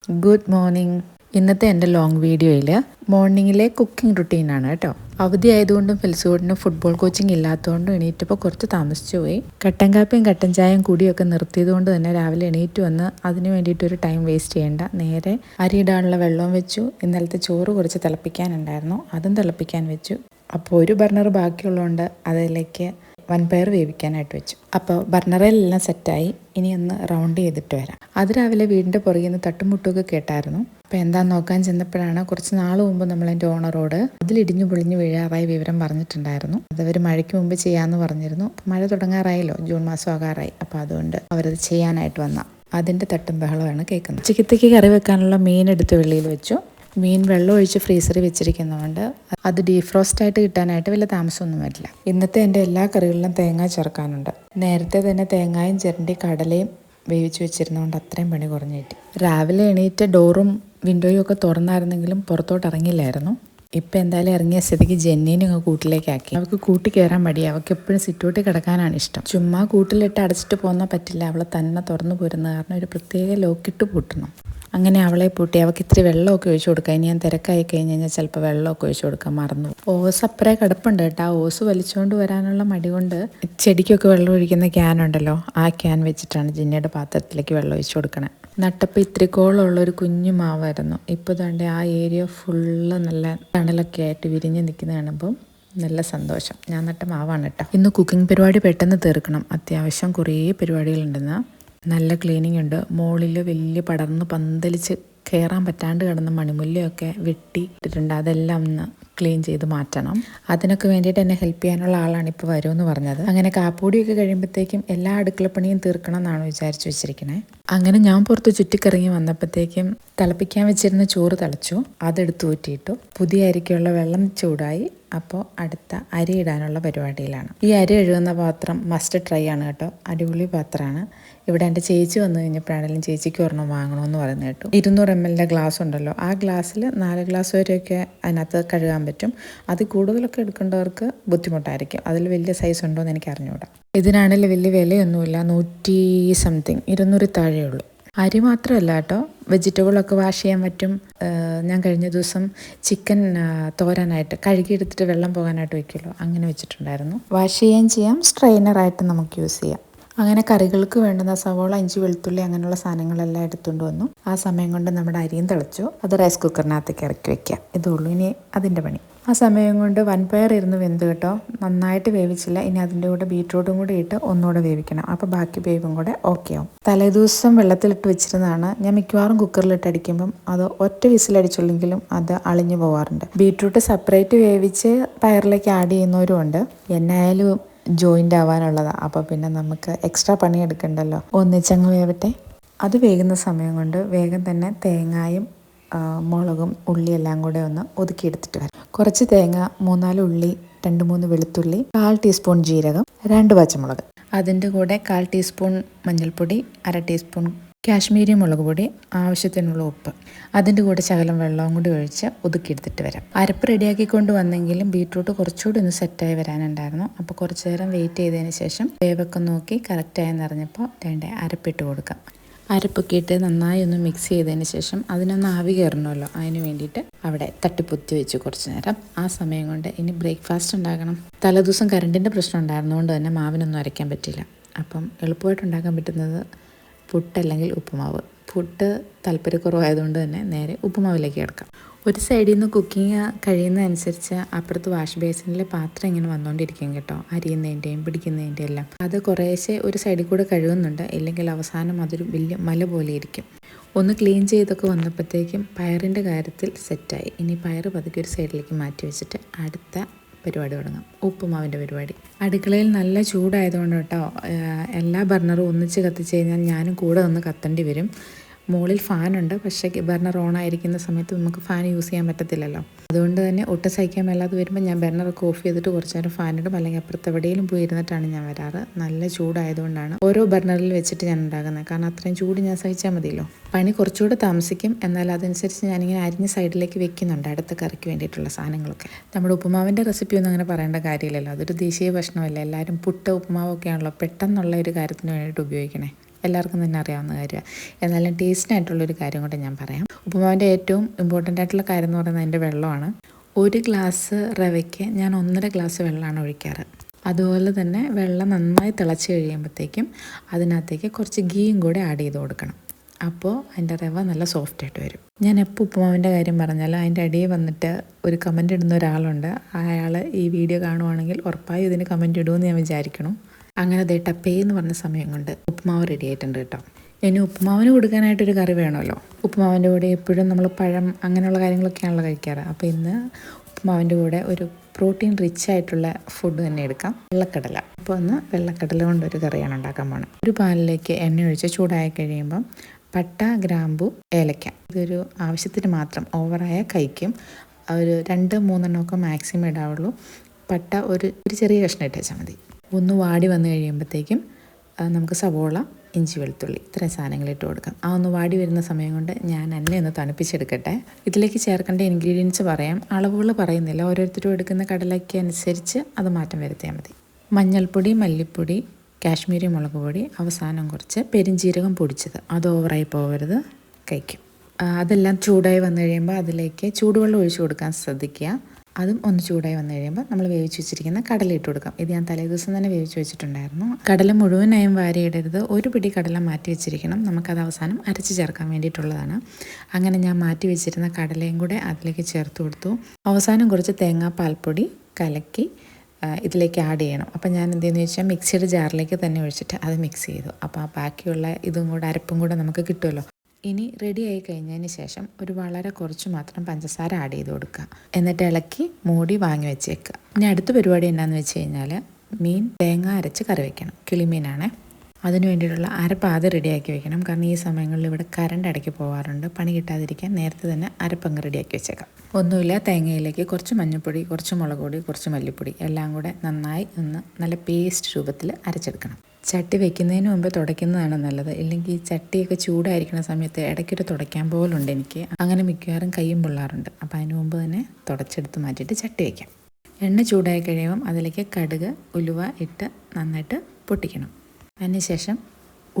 Good morning. ഇന്നത്തെ എൻ്റെ long വീഡിയോയിൽ മോർണിംഗിലെ കുക്കിംഗ് റുട്ടീനാണ് കേട്ടോ. അവധി ആയതുകൊണ്ടും ഫെൽസുകൂടിന് ഫുട്ബോൾ കോച്ചിങ് ഇല്ലാത്തതുകൊണ്ടും എണീറ്റപ്പോൾ കുറച്ച് താമസിച്ചു പോയി. കട്ടൻ കാപ്പിയും കട്ടൻ ചായയും കൂടിയൊക്കെ നിർത്തിയതുകൊണ്ട് തന്നെ രാവിലെ എണീറ്റ് വന്ന് അതിന് വേണ്ടിയിട്ടൊരു ടൈം വേസ്റ്റ് ചെയ്യേണ്ട, നേരെ അരിയിടാനുള്ള വെള്ളവും വെച്ചു. ഇന്നലത്തെ ചോറ് കുറച്ച് തിളപ്പിക്കാനുണ്ടായിരുന്നു, അതും തിളപ്പിക്കാൻ വെച്ചു. അപ്പോൾ ഒരു ബർണർ ബാക്കിയുള്ളതുകൊണ്ട് അതിലേക്ക് വൻപയർ വേവിക്കാനായിട്ട് വെച്ചു. അപ്പോൾ ബർണറിലെല്ലാം സെറ്റായി. ഇനി ഒന്ന് റൗണ്ട് ചെയ്തിട്ട് വരാം. അത് രാവിലെ വീടിൻ്റെ പുറകിൽ നിന്ന് തട്ടുമുട്ടൊക്കെ കേട്ടായിരുന്നു. അപ്പോൾ എന്താണെന്ന് നോക്കാൻ ചെന്നപ്പോഴാണ് കുറച്ച് നാൾ മുമ്പ് നമ്മളതിൻ്റെ ഓണറോട് അതിലിടിഞ്ഞു പൊളിഞ്ഞു വീഴാറായി വിവരം പറഞ്ഞിട്ടുണ്ടായിരുന്നു. അതവർ മഴയ്ക്ക് മുമ്പ് ചെയ്യാമെന്ന് പറഞ്ഞിരുന്നു. അപ്പോൾ മഴ തുടങ്ങാറായല്ലോ, ജൂൺ മാസം ആകാറായി. അപ്പോൾ അതുകൊണ്ട് അവരത് ചെയ്യാനായിട്ട് വന്ന അതിൻ്റെ തട്ടും ബഹളമാണ് കേൾക്കുന്നത്. ഉച്ചക്കത്തേക്ക് കറി വെക്കാനുള്ള മീൻ എടുത്ത് വെളിയിൽ വെച്ചു. മീൻ വെള്ളം ഒഴിച്ച് ഫ്രീസറിൽ വെച്ചിരിക്കുന്നതുകൊണ്ട് അത് ഡീഫ്രോസ്റ്റായിട്ട് കിട്ടാനായിട്ട് വലിയ താമസമൊന്നും വരില്ല. ഇന്നത്തെ എൻ്റെ എല്ലാ കറികളിലും തേങ്ങ ചേർക്കാനുണ്ട്. നേരത്തെ തന്നെ തേങ്ങയും ചിരണ്ടി കടലയും വേവിച്ച് വെച്ചിരുന്നതുകൊണ്ട് അത്രയും പണി കുറഞ്ഞു കിട്ടി. രാവിലെ എണീറ്റ് ഡോറും വിൻഡോയും ഒക്കെ തുറന്നായിരുന്നെങ്കിലും പുറത്തോട്ട് ഇറങ്ങില്ലായിരുന്നു. ഇപ്പം എന്തായാലും ഇറങ്ങിയ സ്ഥിതിക്ക് ജെന്നീനും കൂട്ടിലേക്കാക്കി. അവൾക്ക് കൂട്ടി കയറാൻ മടി. അവൾക്ക് എപ്പോഴും സിറ്റൗട്ടിൽ കിടക്കാനാണ് ഇഷ്ടം. ചുമ്മാ കൂട്ടിലിട്ട് അടച്ചിട്ട് പോന്നാൽ പറ്റില്ല. അവളെ തന്നെ തുറന്നു പോരുന്ന കാരണം ഒരു പ്രത്യേക ലോക്കിട്ട് പൂട്ടണം. അങ്ങനെ അവളെ പൂട്ടി അവൾക്ക് ഇത്തിരി വെള്ളമൊക്കെ ഒഴിച്ചു കൊടുക്കാം. ഇനി ഞാൻ തിരക്കായി കഴിഞ്ഞ് കഴിഞ്ഞാൽ ചിലപ്പോൾ വെള്ളമൊക്കെ ഒഴിച്ചു കൊടുക്കാൻ മറന്നു. ഓസ് അപ്പറേ കിടപ്പുണ്ട് കേട്ടോ. ആ ഓസ് വലിച്ചുകൊണ്ട് വരാനുള്ള മടി കൊണ്ട് ചെടിക്കൊക്കെ വെള്ളം ഒഴിക്കുന്ന ക്യാനുണ്ടല്ലോ, ആ ക്യാൻ വെച്ചിട്ടാണ് ജിന്നയുടെ പാത്രത്തിലേക്ക് വെള്ളം ഒഴിച്ചു കൊടുക്കണേ. നട്ടപ്പോൾ ഇത്തിരിക്കോളമുള്ളൊരു കുഞ്ഞു മാവായിരുന്നു. ഇപ്പോൾ തന്നെ ആ ഏരിയ ഫുള്ള് നല്ല തണലൊക്കെ ആയിട്ട് വിരിഞ്ഞ് നിൽക്കുന്ന കാണുമ്പം നല്ല സന്തോഷം. ഞാൻ നട്ട മാവാണ് കേട്ടോ. ഇന്ന് കുക്കിംഗ് പരിപാടി പെട്ടെന്ന് തീർക്കണം. അത്യാവശ്യം കുറേ പരിപാടികളുണ്ടെന്ന്. നല്ല ക്ലീനിങ് ഉണ്ട്. മുകളിൽ വലിയ പടർന്ന് പന്തലിച്ച് കയറാൻ പറ്റാണ്ട് കിടന്ന മണിമുല്ലയൊക്കെ വെട്ടി ഇട്ടിട്ടുണ്ട്. അതെല്ലാം ഒന്ന് ക്ലീൻ ചെയ്ത് മാറ്റണം. അതിനൊക്കെ വേണ്ടിയിട്ട് എന്നെ ഹെൽപ്പ് ചെയ്യാനുള്ള ആളാണ് ഇപ്പോൾ വരുമെന്ന് പറഞ്ഞത്. അങ്ങനെ കാപ്പൂടിയൊക്കെ കഴിയുമ്പോഴത്തേക്കും എല്ലാ അടുക്കളപ്പണിയും തീർക്കണം എന്നാണ് വിചാരിച്ചു വെച്ചിരിക്കുന്നത്. അങ്ങനെ ഞാൻ പുറത്ത് ചുറ്റിക്കറങ്ങി വന്നപ്പോഴത്തേക്കും തിളപ്പിക്കാൻ വെച്ചിരുന്ന ചോറ് തിളച്ചു. അതെടുത്ത് ഊറ്റിയിട്ടു. പുതിയ അരിക്കുള്ള വെള്ളം ചൂടായി. അപ്പോൾ അടുത്ത അരി ഇടാനുള്ള പരിപാടിയിലാണ്. ഈ അരി എഴുകുന്ന പാത്രം മസ്റ്റ് ട്രൈ ആണ് കേട്ടോ. അടിപൊളി പാത്രമാണ്. ഇവിടെ എൻ്റെ ചേച്ചി വന്നു കഴിഞ്ഞപ്പോഴാണെങ്കിലും ചേച്ചിക്ക് ഒരെണ്ണം വാങ്ങണമെന്ന് പറയുന്നത് കേട്ടു. 200 ml ഗ്ലാസ് ഉണ്ടല്ലോ, ആ ഗ്ലാസ്സിൽ 4 ഗ്ലാസ് വരെയൊക്കെ അതിനകത്ത് കഴുകാൻ പറ്റും. അതിൽ കൂടുതലൊക്കെ എടുക്കേണ്ടവർക്ക് ബുദ്ധിമുട്ടായിരിക്കും. അതിൽ വലിയ സൈസ് ഉണ്ടോ എന്ന് എനിക്ക് അറിഞ്ഞുകൂടാ. ഇതിനാണെങ്കിൽ വലിയ വിലയൊന്നുമില്ല, 100 സംതിങ്, 200 താഴെ ഉള്ളൂ. അരി മാത്രമല്ല കേട്ടോ, വെജിറ്റബിളൊക്കെ വാഷ് ചെയ്യാൻ പറ്റും. ഞാൻ കഴിഞ്ഞ ദിവസം ചിക്കൻ തോരാനായിട്ട് കഴുകിയെടുത്തിട്ട് വെള്ളം പോകാനായിട്ട് വയ്ക്കുമല്ലോ, അങ്ങനെ വെച്ചിട്ടുണ്ടായിരുന്നു. വാഷ് ചെയ്യുകയും ചെയ്യാം, സ്ട്രെയിനറായിട്ട് നമുക്ക് യൂസ് ചെയ്യാം. അങ്ങനെ കറികൾക്ക് വേണ്ടുന്ന സവോള, ഇഞ്ചി, വെളുത്തുള്ളി അങ്ങനെയുള്ള സാധനങ്ങളെല്ലാം എടുത്തുകൊണ്ട് വന്നു. ആ സമയം കൊണ്ട് നമ്മുടെ അരിയും തിളച്ചു. അത് റൈസ് കുക്കറിനകത്തേക്ക് ഇറക്കി വെക്കാം. ഇതുള്ളൂ ഇനി അതിൻ്റെ പണി. ആ സമയം കൊണ്ട് വൻപയർ ഇരുന്ന് വെന്ത് കേട്ടോ. നന്നായിട്ട് വേവിച്ചില്ല. ഇനി അതിൻ്റെ കൂടെ ബീറ്റ്റൂട്ടും കൂടി ഇട്ട് ഒന്നുകൂടെ വേവിക്കണം. അപ്പോൾ ബാക്കി വേവും കൂടെ ഓക്കെ ആവും. തലേദിവസം വെള്ളത്തിലിട്ട് വെച്ചിരുന്നതാണ്. ഞാൻ മിക്കവാറും കുക്കറിലിട്ട് അടിക്കുമ്പം അത് ഒറ്റ വിസിലടിച്ചുള്ളെങ്കിലും അത് അളിഞ്ഞു പോകാറുണ്ട്. ബീറ്റ്റൂട്ട് സെപ്പറേറ്റ് വേവിച്ച് പയറിലേക്ക് ആഡ് ചെയ്യുന്നവരും ഉണ്ട്. എന്നായാലും ജോയിൻ്റ് ആവാനുള്ളതാണ്. അപ്പോൾ പിന്നെ നമുക്ക് എക്സ്ട്രാ പണി എടുക്കണ്ടല്ലോ, ഒന്നിച്ചങ്ങ് വേവട്ടെ. അത് വേകുന്ന സമയം കൊണ്ട് വേഗം തന്നെ തേങ്ങയും മുളകും ഉള്ളിയെല്ലാം കൂടെ ഒന്ന് ഒതുക്കിയെടുത്തിട്ട് വരാം. കുറച്ച് തേങ്ങ, 3-4 ഉള്ളി, 2-3 വെളുത്തുള്ളി, 1/4 ടീസ്പൂൺ ജീരകം, 2 പച്ചമുളക്, അതിൻ്റെ കൂടെ 1/4 ടീസ്പൂൺ മഞ്ഞൾപ്പൊടി, 1/2 ടീസ്പൂൺ കാശ്മീരി മുളക് പൊടി, ആവശ്യത്തിനുള്ള ഉപ്പ്, അതിൻ്റെ കൂടെ ശകലം വെള്ളവും കൂടി ഒഴിച്ച് ഒതുക്കിയെടുത്തിട്ട് വരാം. അരപ്പ് റെഡിയാക്കിക്കൊണ്ട് വന്നെങ്കിലും ബീട്രൂട്ട് കുറച്ചുകൂടി ഒന്ന് സെറ്റായി വരാനുണ്ടായിരുന്നു. അപ്പോൾ കുറച്ച് നേരം വെയിറ്റ് ചെയ്തതിന് ശേഷം വേവൊക്കെ നോക്കി കറക്റ്റായെന്ന് അറിഞ്ഞപ്പോൾ അരപ്പിട്ട് കൊടുക്കാം. അരപ്പൊക്കെ ഇട്ട് നന്നായി ഒന്ന് മിക്സ് ചെയ്തതിന് ശേഷം അതിനൊന്ന് ആവി കയറണമല്ലോ, അതിന് വേണ്ടിയിട്ട് അവിടെ തട്ടിപ്പൊത്തി വെച്ച് കുറച്ച് നേരം. ആ സമയം കൊണ്ട് ഇനി ബ്രേക്ക്ഫാസ്റ്റ് ഉണ്ടാക്കണം. തലേദിവസം കറണ്ടിൻ്റെ പ്രശ്നം ഉണ്ടായിരുന്നതുകൊണ്ട് തന്നെ മാവിനൊന്നും അരയ്ക്കാൻ പറ്റില്ല. അപ്പം എളുപ്പമായിട്ട് ഉണ്ടാക്കാൻ പറ്റുന്നത് പുട്ടല്ലെങ്കിൽ ഉപ്പുമാവ്. പുട്ട് താല്പര്യക്കുറവായതുകൊണ്ട് തന്നെ നേരെ ഉപ്പുമാവിലേക്ക് കിടക്കാം. ഒരു സൈഡിൽ നിന്ന് കുക്കിംഗ് കഴിയുന്നതനുസരിച്ച് അപ്പുറത്ത് വാഷ് ബേസിനിലെ പാത്രം ഇങ്ങനെ വന്നുകൊണ്ടിരിക്കും കേട്ടോ. അരിയുന്നതിൻ്റെയും പിടിക്കുന്നതിൻ്റെയും എല്ലാം. അത് കുറേശ്ശെ ഒരു സൈഡിൽ കൂടെ കഴുകുന്നുണ്ട്, ഇല്ലെങ്കിൽ അവസാനം അതൊരു വലിയ മല പോലെ ഇരിക്കും. ഒന്ന് ക്ലീൻ ചെയ്തൊക്കെ വന്നപ്പോഴത്തേക്കും പയറിൻ്റെ കാര്യത്തിൽ സെറ്റായി. ഇനി പയർ പതുക്കെ ഒരു സൈഡിലേക്ക് മാറ്റി വെച്ചിട്ട് അടുത്ത പരിപാടി തുടങ്ങാം, ഉപ്പുമാവിൻ്റെ പരിപാടി. അടുക്കളയിൽ നല്ല ചൂടായതുകൊണ്ട് കേട്ടോ, എല്ലാ ബർണറും ഒന്നിച്ച് കത്തിച്ച് കഴിഞ്ഞാൽ ഞാനും കൂടെ ഒന്ന് കത്തേണ്ടി വരും. മുകളിൽ ഫാനുണ്ട്, പക്ഷേ ബർണർ ഓൺ ആയിരിക്കുന്ന സമയത്ത് നമുക്ക് ഫാൻ യൂസ് ചെയ്യാൻ പറ്റത്തില്ലല്ലോ. അതുകൊണ്ട് തന്നെ ഒട്ടും സഹിക്കാൻ മേലാതെ വരുമ്പോൾ ഞാൻ ബർണറൊക്കെ ഓഫ് ചെയ്തിട്ട് കുറച്ച് നേരം ഫാനിടും, അല്ലെങ്കിൽ അപ്പുറത്ത് എവിടെയെങ്കിലും പോയി ഇരുന്നിട്ടാണ് ഞാൻ വരാറ്. നല്ല ചൂടായതുകൊണ്ടാണ് ഓരോ ബർണറിൽ വെച്ചിട്ട് ഞാൻ ഉണ്ടാക്കുന്നത്. കാരണം അത്രയും ചൂട് ഞാൻ സഹിച്ചാൽ മതിയല്ലോ. പണി കുറച്ചുകൂടെ താമസിക്കും, എന്നാൽ അതനുസരിച്ച് ഞാനിങ്ങനെ അരിഞ്ഞ സൈഡിലേക്ക് വെക്കുന്നുണ്ട് അടുത്ത കറിക്ക് വേണ്ടിയിട്ടുള്ള സാധനങ്ങളൊക്കെ. നമ്മുടെ ഉപ്പുമാവിൻ്റെ റെസിപ്പി ഒന്നും അങ്ങനെ പറയേണ്ട കാര്യമില്ലല്ലോ, അതൊരു ദേശീയ ഭക്ഷണമല്ല. എല്ലാവരും പുട്ട് ഉപ്പുമാവൊക്കെയാണല്ലോ പെട്ടെന്നുള്ള ഒരു കാര്യത്തിന് വേണ്ടിയിട്ട് ഉപയോഗിക്കണേ. എല്ലാവർക്കും തന്നെ അറിയാവുന്ന കാര്യമാണ്. എന്നാലും ടേസ്റ്റിനായിട്ടുള്ളൊരു കാര്യം കൂടെ ഞാൻ പറയാം. ഉപ്പുമാവിൻ്റെ ഏറ്റവും ഇമ്പോർട്ടൻ്റ് ആയിട്ടുള്ള കാര്യം എന്ന് പറയുന്നത് അതിൻ്റെ വെള്ളമാണ്. 1 ഗ്ലാസ് റവയ്ക്ക് ഞാൻ 1.5 ഗ്ലാസ് വെള്ളമാണ് ഒഴിക്കാറ്. അതുപോലെ തന്നെ വെള്ളം നന്നായി തിളച്ച് കഴിയുമ്പോഴത്തേക്കും അതിനകത്തേക്ക് കുറച്ച് ഗീയും കൂടെ ആഡ് ചെയ്ത് കൊടുക്കണം. അപ്പോൾ അതിൻ്റെ റവ നല്ല സോഫ്റ്റായിട്ട് വരും. ഞാൻ എപ്പോൾ ഉപ്പുമാവിൻ്റെ കാര്യം പറഞ്ഞാൽ അതിൻ്റെ അടിയിൽ വന്നിട്ട് ഒരു കമൻ്റ് ഇടുന്ന ഒരാളുണ്ട്. അയാൾ ഈ വീഡിയോ കാണുവാണെങ്കിൽ ഉറപ്പായും ഇതിന് കമൻ്റ് ഇടുമെന്ന് ഞാൻ വിചാരിക്കണം. അങ്ങനെ ദേ ടപ്പേ എന്ന് പറഞ്ഞ സമയം കൊണ്ട് ഉപ്പുമാവ് റെഡി ആയിട്ടുണ്ട് കേട്ടോ. ഇനി ഉപ്പുമാവിന് കൊടുക്കാനായിട്ടൊരു കറി വേണമല്ലോ. ഉപ്പുമാവിൻ്റെ കൂടെ എപ്പോഴും നമ്മൾ പഴം അങ്ങനെയുള്ള കാര്യങ്ങളൊക്കെയാണല്ലോ കഴിക്കാറ്. അപ്പോൾ ഇന്ന് ഉപ്പുമാവിൻ്റെ കൂടെ ഒരു പ്രോട്ടീൻ റിച്ച് ആയിട്ടുള്ള ഫുഡ് തന്നെ എടുക്കാം, വെള്ളക്കടല. അപ്പോൾ ഒന്ന് വെള്ളക്കടല കൊണ്ടൊരു കറിയാണ് ഉണ്ടാക്കാൻ പോകണം. ഒരു പാനിലേക്ക് എണ്ണ ഒഴിച്ച് ചൂടായി കഴിയുമ്പം പട്ട, ഗ്രാമ്പു, ഏലക്ക ഇതൊരു ആവശ്യത്തിന് മാത്രം, ഓവറായ കഴിക്കും. ഒരു 2-3 എണ്ണമൊക്കെ മാക്സിമം ഇടാവുള്ളൂ. പട്ട ഒരു ചെറിയ കഷ്ണം ഇട്ടാൽ മതി. ഒന്ന് വാടി വന്നു കഴിയുമ്പോഴത്തേക്കും നമുക്ക് സവോള, ഇഞ്ചി, വെളുത്തുള്ളി ഇത്രയും സാധനങ്ങൾ ഇട്ട് കൊടുക്കാം. ആ ഒന്ന് വാടി വരുന്ന സമയം കൊണ്ട് ഞാൻ എന്നെ ഒന്ന് തണുപ്പിച്ചെടുക്കട്ടെ. ഇതിലേക്ക് ചേർക്കേണ്ട ഇൻഗ്രീഡിയൻസ് പറയാം. അളവുകൾ പറയുന്നില്ല, ഓരോരുത്തരും എടുക്കുന്ന കടലയ്ക്ക് അനുസരിച്ച് അത് മാറ്റം വരുത്തിയാൽ മതി. മഞ്ഞൾപ്പൊടി, മല്ലിപ്പൊടി, കാശ്മീരി മുളക് പൊടി, അവസാനം കുറച്ച് പെരിഞ്ജീരകം പൊടിച്ചത്. അത് ഓവറായി പോകരുത്, കഴിക്കും. അതെല്ലാം ചൂടായി വന്നു കഴിയുമ്പോൾ അതിലേക്ക് ചൂടുവെള്ളം ഒഴിച്ചു കൊടുക്കാൻ ശ്രദ്ധിക്കുക. അതും ഒന്ന് ചൂടായി വന്നു കഴിയുമ്പോൾ നമ്മൾ വേവിച്ച് വെച്ചിരിക്കുന്ന കടല ഇട്ട് കൊടുക്കാം. ഇത് ഞാൻ തലേദിവസം തന്നെ വേവിച്ച് വെച്ചിട്ടുണ്ടായിരുന്നു. കടല മുഴുവനായും വാരിയിടരുത്, ഒരു പിടി കടല മാറ്റി വെച്ചിരിക്കണം. നമുക്കത് അവസാനം അരച്ച് ചേർക്കാൻ വേണ്ടിയിട്ടുള്ളതാണ്. അങ്ങനെ ഞാൻ മാറ്റി വെച്ചിരുന്ന കടലയും കൂടെ അതിലേക്ക് ചേർത്ത് കൊടുത്തു. അവസാനം കുറച്ച് തേങ്ങാപ്പാൽപ്പൊടി കലക്കി ഇതിലേക്ക് ആഡ് ചെയ്യണം. അപ്പോൾ ഞാൻ എന്തെന്ന് വെച്ചാൽ മിക്സിയുടെ ജാറിലേക്ക് തന്നെ ഒഴിച്ചിട്ട് അത് മിക്സ് ചെയ്തു. അപ്പോൾ ആ ബാക്കിയുള്ള ഇതും കൂടെ അരപ്പും കൂടെ നമുക്ക് കിട്ടുമല്ലോ. ഇനി റെഡി ആയി കഴിഞ്ഞതിന് ശേഷം ഒരു വളരെ കുറച്ച് മാത്രം പഞ്ചസാര ആഡ് ചെയ്ത് കൊടുക്കുക. എന്നിട്ട് ഇളക്കി മൂടി വാങ്ങി വെച്ചേക്കുക. ഇനി അടുത്ത പരിപാടി എന്താണെന്ന് വെച്ച് കഴിഞ്ഞാൽ മീൻ തേങ്ങ അരച്ച് കറി വയ്ക്കണം. കിളിമീനാണ്. അതിന് വേണ്ടിയിട്ടുള്ള അരപ്പ് ആദ്യം റെഡിയാക്കി വെക്കണം. കാരണം ഈ സമയങ്ങളിൽ ഇവിടെ കറണ്ട് ഇടയ്ക്ക് പോകാറുണ്ട്. പണി കിട്ടാതിരിക്കാൻ നേരത്തെ തന്നെ അരപ്പങ്ങ് റെഡിയാക്കി വെച്ചേക്കാം. ഒന്നുമില്ല, തേങ്ങയിലേക്ക് കുറച്ച് മഞ്ഞൾപ്പൊടി, കുറച്ച് മുളക് പൊടി, കുറച്ച് മല്ലിപ്പൊടി എല്ലാം കൂടെ നന്നായി നല്ല പേസ്റ്റ് രൂപത്തിൽ അരച്ചെടുക്കണം. ചട്ടി വെക്കുന്നതിന് മുമ്പ് തുടയ്ക്കുന്നതാണ് നല്ലത്. ഇല്ലെങ്കിൽ ഈ ചട്ടിയൊക്കെ ചൂടായിരിക്കുന്ന സമയത്ത് ഇടയ്ക്കൊരു തുടയ്ക്കാൻ പോലുണ്ട് എനിക്ക്. അങ്ങനെ മിക്കവാറും കയ്യും പൊള്ളാറുണ്ട്. അപ്പോൾ അതിന് മുമ്പ് തന്നെ തുടച്ചെടുത്ത് മാറ്റിയിട്ട് ചട്ടി വയ്ക്കാം. എണ്ണ ചൂടായി കഴിയുമ്പം അതിലേക്ക് കടുക്, ഉലുവ ഇട്ട് നന്നായിട്ട് പൊട്ടിക്കണം. അതിനുശേഷം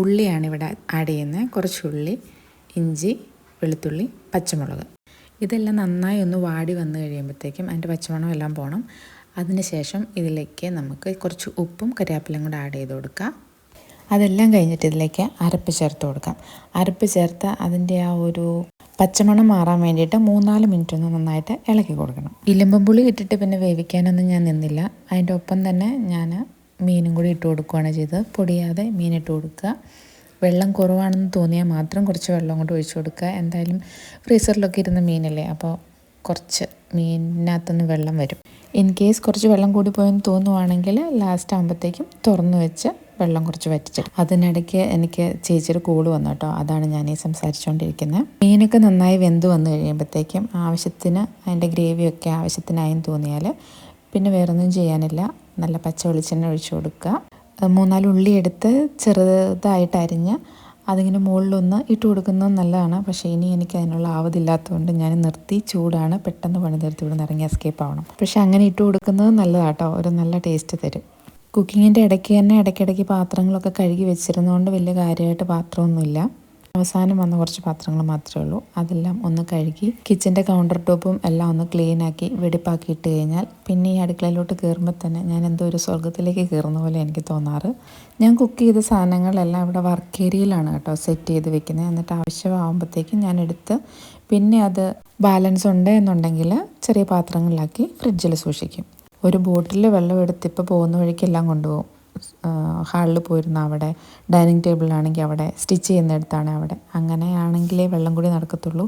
ഉള്ളിയാണ് ഇവിടെ ആഡ് ചെയ്യുന്നത്. കുറച്ച് ഉള്ളി, ഇഞ്ചി, വെളുത്തുള്ളി, പച്ചമുളക് ഇതെല്ലാം നന്നായി ഒന്ന് വാടി വന്നു കഴിയുമ്പോഴത്തേക്കും അതിൻ്റെ പച്ചമണം എല്ലാം പോകണം. അതിനുശേഷം ഇതിലേക്ക് നമുക്ക് കുറച്ച് ഉപ്പും കരിവേപ്പിലയും കൂടെ ആഡ് ചെയ്ത് കൊടുക്കാം. അതെല്ലാം കഴിഞ്ഞിട്ട് ഇതിലേക്ക് അരപ്പ് ചേർത്ത് കൊടുക്കാം. അരപ്പ് ചേർത്ത് അതിൻ്റെ ആ ഒരു പച്ചമണം മാറാൻ വേണ്ടിയിട്ട് 3-4 മിനിറ്റ് ഒന്ന് നന്നായിട്ട് ഇളക്കി കൊടുക്കണം. ഇലുമ്പം പുളി ഇട്ടിട്ട് പിന്നെ വേവിക്കാനൊന്നും ഞാൻ നിന്നില്ല. അതിൻ്റെ ഒപ്പം തന്നെ ഞാൻ മീനും കൂടി ഇട്ട് കൊടുക്കുകയാണ് ചെയ്തത്. പൊടിയാതെ മീൻ ഇട്ട് കൊടുക്കുക. വെള്ളം കുറവാണെന്ന് തോന്നിയാൽ മാത്രം കുറച്ച് വെള്ളം കൊണ്ട് ഒഴിച്ചു കൊടുക്കുക. എന്തായാലും ഫ്രീസറിലൊക്കെ ഇരുന്ന മീനല്ലേ, അപ്പോൾ കുറച്ച് മീനിനകത്തുനിന്ന് വെള്ളം വരും. ഇൻ കേസ് കുറച്ച് വെള്ളം കൂടി പോയെന്ന് തോന്നുവാണെങ്കിൽ ലാസ്റ്റ് ആകുമ്പോഴത്തേക്കും തുറന്നു വെച്ച് വെള്ളം കുറച്ച് വറ്റിച്ചിട്ട്. അതിനിടയ്ക്ക് എനിക്ക് ചേച്ചിയുടെ കോള് വന്നു കേട്ടോ. അതാണ് ഞാൻ ഈ സംസാരിച്ചുകൊണ്ടിരിക്കുന്നത്. മീനൊക്കെ നന്നായി വെന്ത് വന്നു കഴിയുമ്പോഴത്തേക്കും ആവശ്യത്തിന് അതിൻ്റെ ഗ്രേവിയൊക്കെ ആവശ്യത്തിനായെന്ന് തോന്നിയാൽ പിന്നെ വേറൊന്നും ചെയ്യാനില്ല, നല്ല പച്ച വെളിച്ചെണ്ണ ഒഴിച്ചു കൊടുക്കുക. 3-4 ഉള്ളി എടുത്ത് ചെറുതായിട്ട് അരിഞ്ഞ് അതിങ്ങനെ മുകളിലൊന്ന് ഇട്ട് കൊടുക്കുന്നത് നല്ലതാണ്. പക്ഷേ ഇനി എനിക്ക് അതിനുള്ള ആവതില്ലാത്തതുകൊണ്ട് ഞാൻ നിർത്തി. ചൂടാണ്, പെട്ടെന്ന് പണി തീർത്ത് ഇവിടെ നിന്ന് ഇറങ്ങി എസ്കേപ്പ് ആവണം. പക്ഷേ അങ്ങനെ ഇട്ട് കൊടുക്കുന്നത് നല്ലതാട്ടോ, ഒരു നല്ല ടേസ്റ്റ് തരും. കുക്കിങ്ങിൻ്റെ ഇടയ്ക്ക് തന്നെ ഇടയ്ക്കിടയ്ക്ക് പാത്രങ്ങളൊക്കെ കഴുകി വെച്ചിരുന്നതുകൊണ്ട് വലിയ കാര്യമായിട്ട് പാത്രമൊന്നുമില്ല. അവസാനം വന്ന കുറച്ച് പാത്രങ്ങൾ മാത്രമേ ഉള്ളൂ. അതെല്ലാം ഒന്ന് കഴുകി കിച്ചൻ്റെ കൗണ്ടർ ടോപ്പും എല്ലാം ഒന്ന് ക്ലീനാക്കി വെടിപ്പാക്കി ഇട്ട് കഴിഞ്ഞാൽ പിന്നെ ഈ അടുക്കളയിലോട്ട് കയറുമ്പോൾ തന്നെ ഞാൻ എന്തോ ഒരു സ്വർഗ്ഗത്തിലേക്ക് കയറുന്ന പോലെ എനിക്ക് തോന്നാറ്. ഞാൻ കുക്ക് ചെയ്ത സാധനങ്ങളെല്ലാം ഇവിടെ വർക്ക് ഏരിയയിലാണ് കേട്ടോ സെറ്റ് ചെയ്ത് വെക്കുന്നത്. എന്നിട്ട് ആവശ്യമാകുമ്പോഴത്തേക്കും ഞാൻ എടുത്ത് പിന്നെ അത് ബാലൻസ് ഉണ്ട് എന്നുണ്ടെങ്കിൽ ചെറിയ പാത്രങ്ങളിലാക്കി ഫ്രിഡ്ജിൽ സൂക്ഷിക്കും. ഒരു ബോട്ടിൽ വെള്ളം എടുത്ത് ഇപ്പോൾ പോകുന്ന വഴിക്കെല്ലാം കൊണ്ടുപോകും. ഹാളിൽ പോയിരുന്ന അവിടെ, ഡൈനിങ് ടേബിളിലാണെങ്കിൽ അവിടെ, സ്റ്റിച്ച് ചെയ്യുന്നിടത്താണ് അവിടെ. അങ്ങനെയാണെങ്കിലേ വെള്ളം കൂടി നടക്കത്തുള്ളൂ.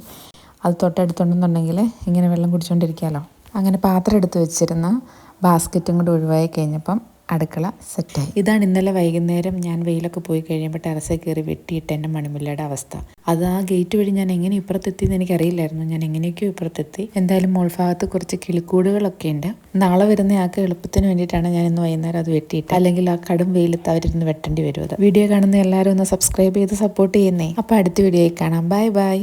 അത് തൊട്ടടുത്തുണ്ടെന്നുണ്ടെങ്കിൽ ഇങ്ങനെ വെള്ളം കുടിച്ചുകൊണ്ടിരിക്കാമല്ലോ. അങ്ങനെ പാത്രം എടുത്ത് വെച്ചിരുന്ന ബാസ്ക്കറ്റും കൂടി ഒഴിവായി കഴിഞ്ഞപ്പം അടുക്കള സെറ്റായി. ഇതാണ് ഇന്നലെ വൈകുന്നേരം ഞാൻ വെയിലൊക്കെ പോയി കഴിയുമ്പോൾ ടെറസിൽ കയറി വെട്ടിയിട്ട് എൻ്റെ മണിമുല്ലയുടെ അവസ്ഥ. അത് ആ ഗേറ്റ് വഴി ഞാൻ എങ്ങനെ ഇപ്പുറത്തെത്തിയെന്ന് എനിക്കറിയില്ലായിരുന്നു. ഞാൻ എങ്ങനെയൊക്കെയോ ഇപ്പുറത്തെത്തി. എന്തായാലും മോൾഭാഗത്ത് കുറച്ച് കിളിക്കൂടുകളൊക്കെ ഉണ്ട്. നാളെ വരുന്ന ആൾക്ക് എളുപ്പത്തിന് വേണ്ടിയിട്ടാണ് ഞാൻ ഇന്ന് വൈകുന്നേരം അത് വെട്ടിയിട്ട്. അല്ലെങ്കിൽ ആ കടും വെയിലത്ത് അവരിരുന്ന് വെട്ടേണ്ടി വരും. അത് വീഡിയോ കാണുന്ന എല്ലാവരും ഒന്ന് സബ്സ്ക്രൈബ് ചെയ്ത് സപ്പോർട്ട് ചെയ്യുന്നേ. അപ്പോൾ അടുത്ത വീഡിയോയിൽ കാണാം. Bye bye.